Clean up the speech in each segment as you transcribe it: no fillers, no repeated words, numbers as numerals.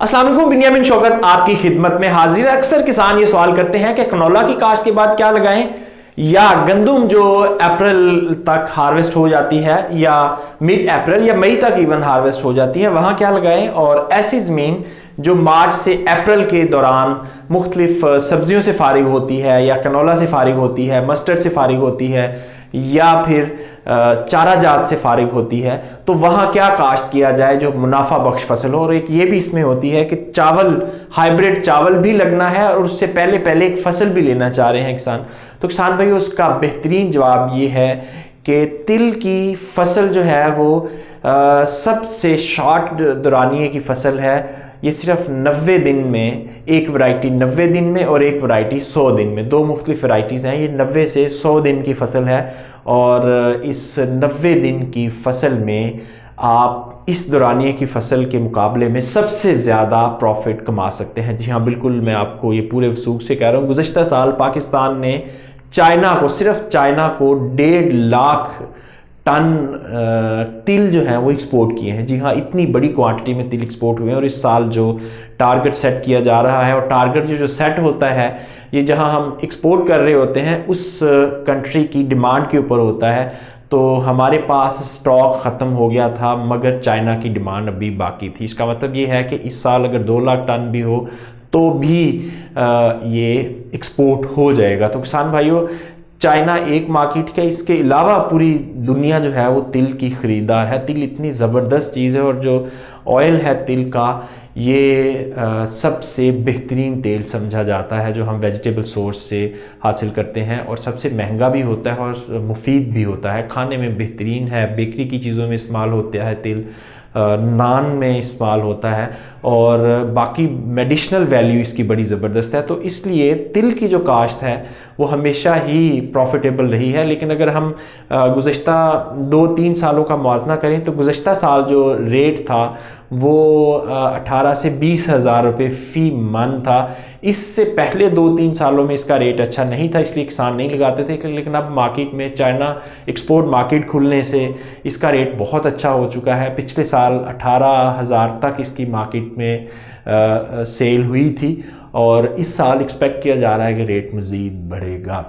अस्सलाम वालेकुम, बिन्यामिन शौकत आपकी खिदमत में हाजिर है। अक्सर किसान ये सवाल करते हैं कि कनोला की काश्त के बाद क्या लगाएं, या गंदुम जो अप्रैल तक हार्वेस्ट हो जाती है या मिड अप्रैल या मई तक इवन हार्वेस्ट हो जाती है, वहां क्या लगाएं। और ऐसी ज़मीन जो मार्च से अप्रैल के दौरान मुख्तलिफ सब्जियों से फारिग होती है, या कनोला से फारिग होती है, मस्टर्ड से फारिग होती है, या फिर चारा जात से फारिग होती है, तो वहाँ क्या काश्त किया जाए जो मुनाफा बख्श फसल हो। और एक ये भी इसमें होती है कि चावल, हाइब्रिड चावल भी लगना है और उससे पहले पहले एक फसल भी लेना चाह रहे हैं किसान। तो किसान भाई, उसका बेहतरीन जवाब ये है कि तिल की फसल जो है वो सबसे शॉर्ट दौरानिए की फसल है। ये सिर्फ 90 दिन में, एक वैरायटी 90 दिन में और एक वैरायटी 100 दिन में, दो मुख्तलिफ वैरायटीज़ हैं। ये 90 से 100 दिन की फसल है और इस 90 दिन की फसल में आप इस दौरानिए की फसल के मुकाबले में सबसे ज़्यादा प्रॉफिट कमा सकते हैं। जी हाँ, बिल्कुल, मैं आपको ये पूरे वसूख से कह रहा हूँ। गुज़श्ता साल पाकिस्तान ने चाइना को, सिर्फ चाइना को 1.5 लाख टन तिल जो है वो एक्सपोर्ट किए हैं। जी हाँ, इतनी बड़ी क्वांटिटी में तिल एक्सपोर्ट हुए हैं। और इस साल जो टारगेट सेट किया जा रहा है, और टारगेट जो सेट होता है ये जहाँ हम एक्सपोर्ट कर रहे होते हैं उस कंट्री की डिमांड के ऊपर होता है। तो हमारे पास स्टॉक ख़त्म हो गया था, मगर चाइना की डिमांड अभी बाकी थी। इसका मतलब ये है कि इस साल अगर 2 लाख टन भी हो तो भी ये एक्सपोर्ट हो जाएगा। तो किसान भाइयों, चाइना एक मार्केट है, इसके अलावा पूरी दुनिया जो है वो तिल की ख़रीदार है। तिल इतनी ज़बरदस्त चीज़ है, और जो ऑयल है तिल का, ये सबसे बेहतरीन तेल समझा जाता है जो हम वेजिटेबल सोर्स से हासिल करते हैं, और सबसे महंगा भी होता है और मुफीद भी होता है। खाने में बेहतरीन है, बेकरी की चीज़ों में इस्तेमाल होता है तिल, नान में इस्तेमाल होता है, और बाकी मेडिसिनल वैल्यू इसकी बड़ी ज़बरदस्त है। तो इसलिए तिल की जो काश्त है वो हमेशा ही प्रॉफिटेबल रही है। लेकिन अगर हम गुज़श्ता 2-3 सालों का मुआवजा करें तो गुज़श्ता साल जो रेट था वो 18 से 20 हज़ार रुपये फ़ी मन था। इससे पहले 2-3 सालों में इसका रेट अच्छा नहीं था, इसलिए किसान नहीं लगाते थे। लेकिन अब मार्केट में चाइना एक्सपोर्ट मार्केट खुलने से इसका रेट बहुत अच्छा हो चुका है। पिछले साल 18,000 तक इसकी मार्केट में सेल हुई थी, और इस साल एक्सपेक्ट किया जा रहा है कि रेट मज़ीद बढ़ेगा।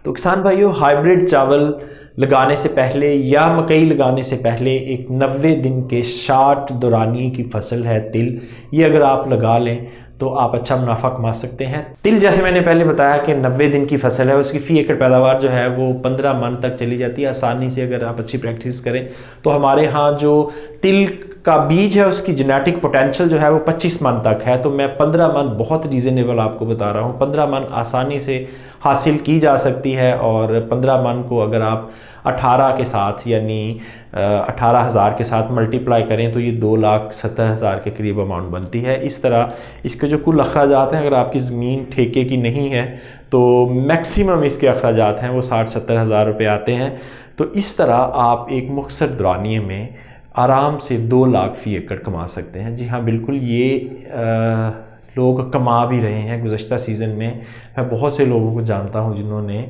तो किसान भाइयों, हाइब्रिड चावल लगाने से पहले या मकई लगाने से पहले एक 90 दिन के शॉर्ट दौरानिए की फसल है तिल, ये अगर आप लगा लें तो आप अच्छा मुनाफा कमा सकते हैं। तिल, जैसे मैंने पहले बताया कि 90 दिन की फसल है, उसकी फ़ी एकड़ पैदावार जो है वो 15 मन तक चली जाती है आसानी से, अगर आप अच्छी प्रैक्टिस करें तो। हमारे यहाँ जो तिल का बीज है उसकी जेनेटिक पोटेंशियल जो है वो 25 मन तक है। तो मैं 15 मन बहुत रीज़नेबल आपको बता रहा हूँ। 15 मन आसानी से हासिल की जा सकती है, और 15 मन को अगर आप 18 के साथ, यानी 18,000 के साथ मल्टीप्लाई करें तो ये 2,70,000 के करीब अमाउंट बनती है। इस तरह इसके जो कुल अखराजात हैं, अगर आपकी ज़मीन ठेके की नहीं है तो मैक्सिमम इसके अखराजात हैं वो 60-70 हज़ार रुपये आते हैं। तो इस तरह आप एक मुख्तसर दौरानिए में आराम से 2 लाख फ़ी एकड़ कमा सकते हैं। जी हाँ, बिल्कुल, ये लोग कमा भी रहे हैं। गुज़श्ता सीज़न में मैं बहुत से लोगों को जानता हूँ जिन्होंने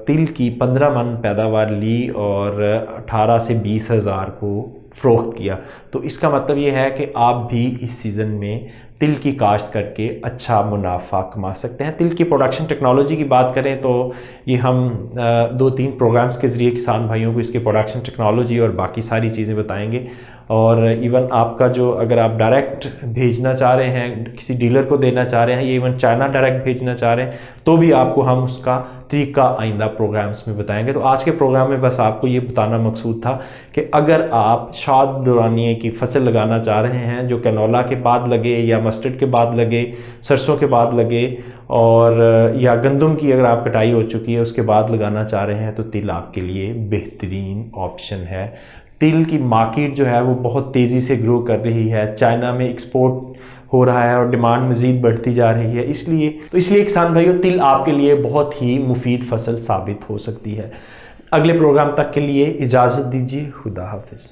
तिल की 15 मन पैदावार ली और 18 से 20 हज़ार को फ़रोख्त किया। तो इसका मतलब ये है कि आप भी इस सीज़न में तिल की काश्त करके अच्छा मुनाफा कमा सकते हैं। तिल की प्रोडक्शन टेक्नोलॉजी की बात करें तो ये हम 2-3 प्रोग्राम्स के ज़रिए किसान भाइयों को इसकी प्रोडक्शन टेक्नोलॉजी और बाकी सारी चीज़ें बताएंगे। और इवन आपका जो, अगर आप डायरेक्ट भेजना चाह रहे हैं, किसी डीलर को देना चाह रहे हैं, या इवन चाइना डायरेक्ट भेजना चाह रहे हैं, तो भी आपको हम उसका तरीका आइंदा प्रोग्राम्स में बताएंगे। तो आज के प्रोग्राम में बस आपको ये बताना मकसूद था कि अगर आप शॉर्ट दौरानिए की फसल लगाना चाह रहे हैं जो कैनोला के बाद लगे, या मस्टर्ड के बाद लगे, सरसों के बाद लगे, और या गंदम की अगर आप कटाई हो चुकी है उसके बाद लगाना चाह रहे हैं, तो तिल आपके लिए बेहतरीन ऑप्शन है। तिल की मार्केट जो है वो बहुत तेज़ी से ग्रो कर रही है, चाइना में एक्सपोर्ट हो रहा है और डिमांड मज़ीद बढ़ती जा रही है। इसलिए किसान भाइयों, तिल आपके लिए बहुत ही मुफीद फसल साबित हो सकती है। अगले प्रोग्राम तक के लिए इजाज़त दीजिए। खुदा हाफिज़।